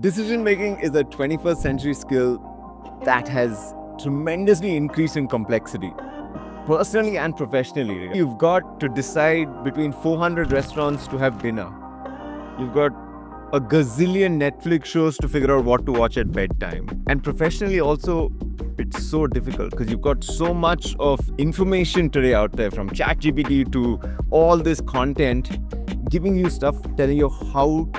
Decision making is a 21st century skill that has tremendously increased in complexity, personally and professionally. You've got to decide between 400 restaurants to have dinner. You've got a gazillion Netflix shows to figure out what to watch at bedtime. And professionally also, it's so difficult because you've got so much of information today out there, from ChatGPT to all this content giving you stuff, telling you how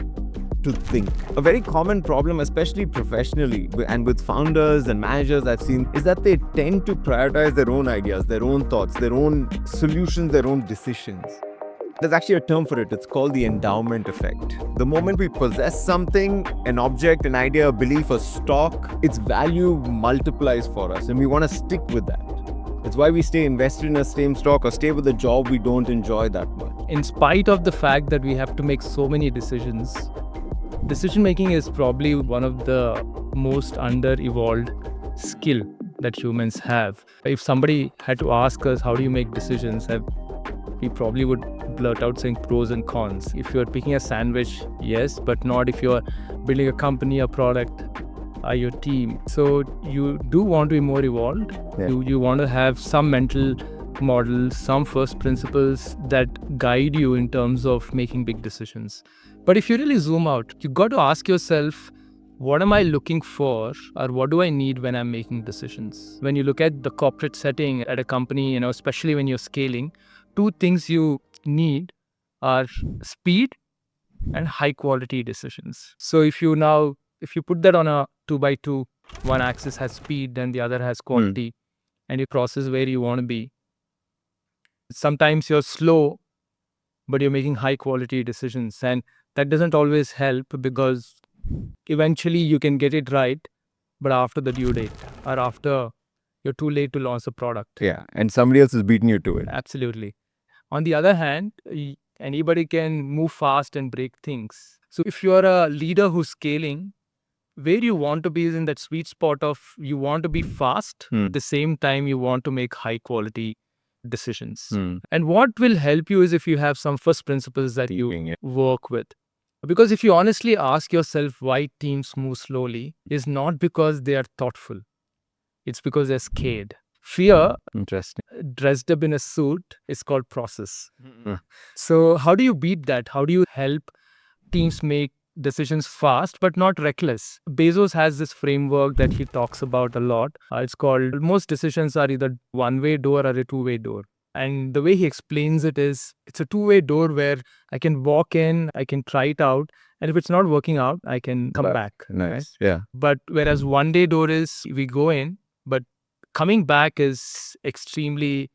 to think. A very common problem, especially professionally and with founders and managers I've seen, is that they tend to prioritize their own ideas, their own thoughts, their own solutions, their own decisions. There's actually a term for it. It's called the endowment effect. The moment we possess something, an object, an idea, a belief, a stock, its value multiplies for us and we want to stick with that. It's why we stay invested in a same stock or stay with a job we don't enjoy that much. In spite of the fact that we have to make so many decisions, decision making is probably one of the most under-evolved skill that humans have. If somebody had to ask us, how do you make decisions? We probably would blurt out saying pros and cons. If you're picking a sandwich, yes, but not if you're building a company, a product, your team. So you do want to be more evolved. Yeah. You want to have some mental models, some first principles that guide you in terms of making big decisions. But if you really zoom out, you got to ask yourself, what am I looking for, or what do I need when I'm making decisions? When you look at the corporate setting at a company, especially when you're scaling, two things you need are speed and high quality decisions. So if you put that on a 2x2, one axis has speed and the other has quality, and you process where you want to be. Sometimes you're slow, but you're making high quality decisions, and that doesn't always help because eventually you can get it right, but after the due date or after you're too late to launch a product. Yeah, and somebody else is beating you to it. Absolutely. On the other hand, anybody can move fast and break things. So if you're a leader who's scaling, where you want to be is in that sweet spot of you want to be fast, at the same time you want to make high quality decisions. And what will help you is if you have some first principles that you work with. Because if you honestly ask yourself why teams move slowly, is not because they are thoughtful. It's because they're scared. Fear, Interesting. dressed up in a suit, is called process. So how do you beat that? How do you help teams make decisions fast but not reckless? Bezos has this framework that he talks about a lot. It's called, most decisions are either one-way door or a two-way door. And the way he explains it is, it's a two-way door where I can walk in, I can try it out, and if it's not working out, I can come back. Nice. Right? Yeah. But whereas one-day door is, we go in, but coming back is extremely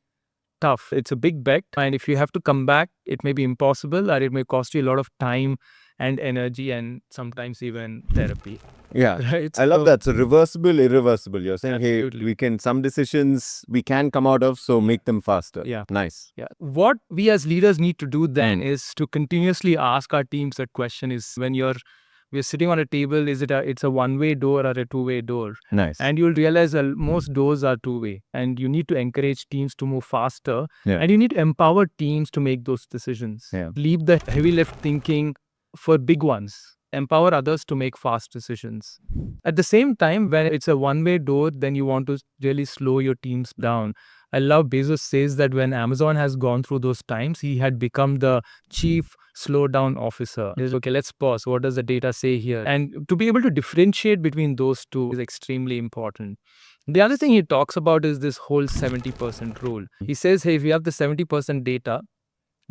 tough. It's a big bet, and if you have to come back, it may be impossible, or it may cost you a lot of time and energy and sometimes even therapy. Yeah, Right? I love that. So reversible, irreversible. You're saying, Absolutely. hey, some decisions we can come out of, so make them faster. Yeah. Nice. Yeah. What we as leaders need to do then is to continuously ask our teams that question is, when we're sitting on a table, it's a one-way door or a two-way door? Nice. And you'll realize that most doors are two-way, and you need to encourage teams to move faster, Yeah. and you need to empower teams to make those decisions. Yeah. Leave the heavy lift thinking for big ones. Empower others to make fast decisions. At the same time, when it's a one-way door, then you want to really slow your teams down. I love Bezos says that when Amazon has gone through those times, he had become the chief slow down officer. He's okay, let's pause. What does the data say here? And to be able to differentiate between those two is extremely important. The other thing he talks about is this whole 70% rule. He says, hey, if you have the 70% data,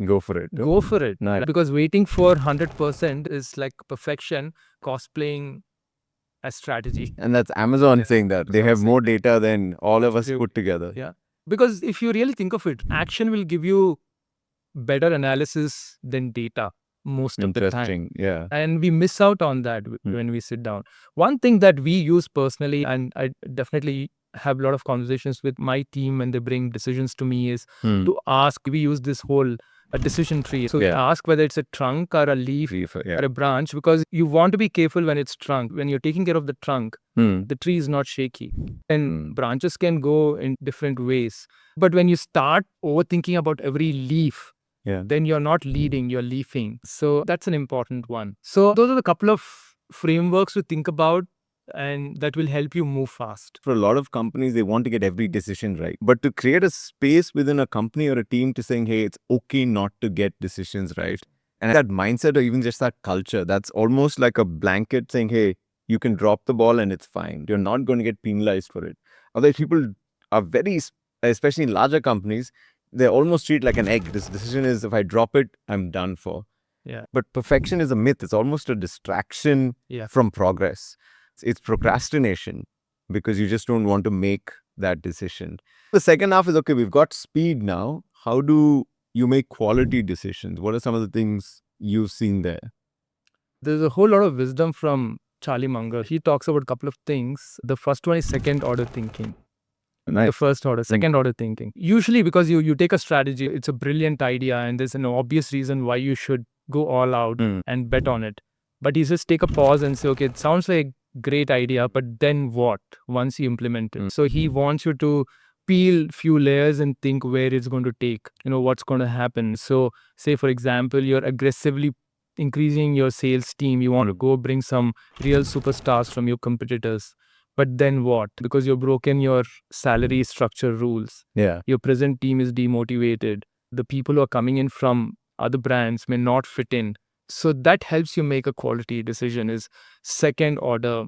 Go for it. go for it. Nice. Because waiting for 100% is like perfection, cosplaying a strategy. And that's Amazon saying that. They have more data than all of us put together. Yeah. Because if you really think of it, action will give you better analysis than data most of the time. Interesting. Yeah. And we miss out on that when we sit down. One thing that we use personally, and I definitely have a lot of conversations with my team when they bring decisions to me, is to ask, we use this whole a decision tree. So ask whether it's a trunk or a leaf or a branch, because you want to be careful when it's trunk. When you're taking care of the trunk, the tree is not shaky. And branches can go in different ways. But when you start overthinking about every leaf, then you're not leading, you're leafing. So that's an important one. So those are the couple of frameworks to think about, and that will help you move fast. For a lot of companies, they want to get every decision right. But to create a space within a company or a team to saying, hey, it's okay not to get decisions right. And that mindset or even just that culture, that's almost like a blanket saying, hey, you can drop the ball and it's fine. You're not going to get penalized for it. Otherwise, people are very, especially in larger companies, they almost treat like an egg. This decision is, if I drop it, I'm done for. Yeah. But perfection is a myth. It's almost a distraction from progress. It's procrastination because you just don't want to make that decision. The second half is, okay, we've got speed now. How do you make quality decisions? What are some of the things you've seen there? There's a whole lot of wisdom from Charlie Munger. He talks about a couple of things. The first one is second order thinking. Nice. The first order, second order thinking. Usually because you take a strategy, it's a brilliant idea and there's an obvious reason why you should go all out and bet on it. But you just take a pause and say, okay, it sounds like a great idea, but then what once you implement it? So he wants you to peel few layers and think where it's going to take, what's going to happen. So say, for example, you're aggressively increasing your sales team. You want to go bring some real superstars from your competitors. But then what? Because you've broken your salary structure rules. Yeah. Your present team is demotivated. The people who are coming in from other brands may not fit in. So that helps you make a quality decision is second order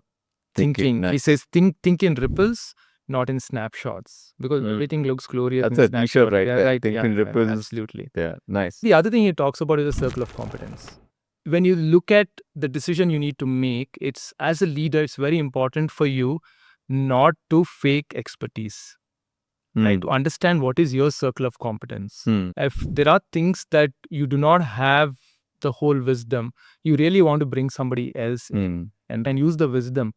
thinking. Nice. He says think in ripples, not in snapshots. Because everything looks glorious. That's a t-shirt right there. Right. Think in ripples. Absolutely. Yeah, nice. The other thing he talks about is a circle of competence. When you look at the decision you need to make, it's as a leader, it's very important for you not to fake expertise, right? To understand what is your circle of competence. If there are things that you do not have the whole wisdom, you really want to bring somebody else in and use the wisdom.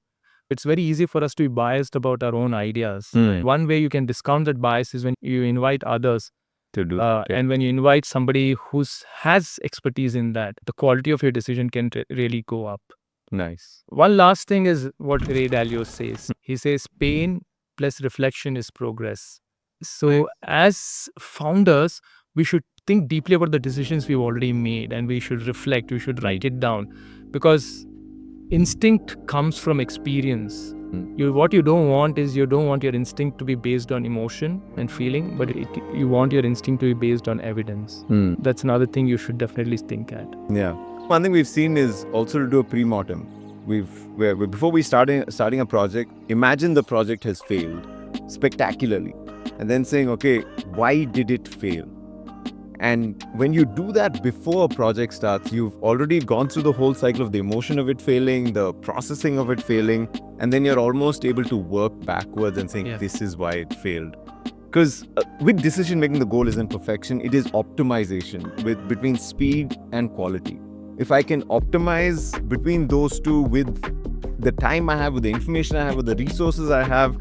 It's very easy for us to be biased about our own ideas. One way you can discount that bias is when you invite others to do. And when you invite somebody who has expertise in that, the quality of your decision can really go up. Nice. One last thing is what Ray Dalio says. He says pain plus reflection is progress. So as founders, we should think deeply about the decisions we've already made and we should reflect, we should write it down, because instinct comes from experience. What you don't want is you don't want your instinct to be based on emotion and feeling, but you want your instinct to be based on evidence. That's another thing you should definitely think at. Yeah. One thing we've seen is also to do a pre-mortem. Before we starting a project, imagine the project has failed spectacularly, and then saying, okay, why did it fail? And when you do that before a project starts, you've already gone through the whole cycle of the emotion of it failing, the processing of it failing, and then you're almost able to work backwards and saying, this is why it failed. Because with decision making, the goal isn't perfection, it is optimization between speed and quality. If I can optimize between those two with the time I have, with the information I have, with the resources I have,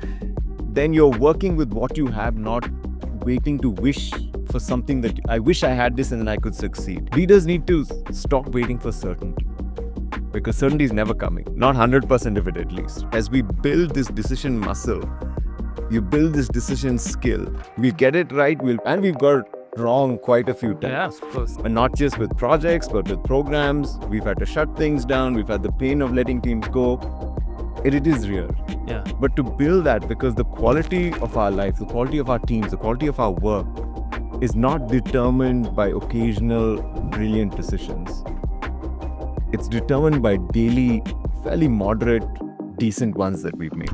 then you're working with what you have, not waiting to wish for something that I wish I had this and then I could succeed. Leaders need to stop waiting for certainty, because certainty is never coming, not 100% of it at least. As we build this decision muscle, you build this decision skill, we get it right, and we've got it wrong quite a few times. Yeah, of course. And not just with projects, but with programs. We've had to shut things down, we've had the pain of letting teams go. It is real. Yeah. But to build that, because the quality of our life, the quality of our teams, the quality of our work is not determined by occasional brilliant decisions. It's determined by daily, fairly moderate, decent ones that we've made.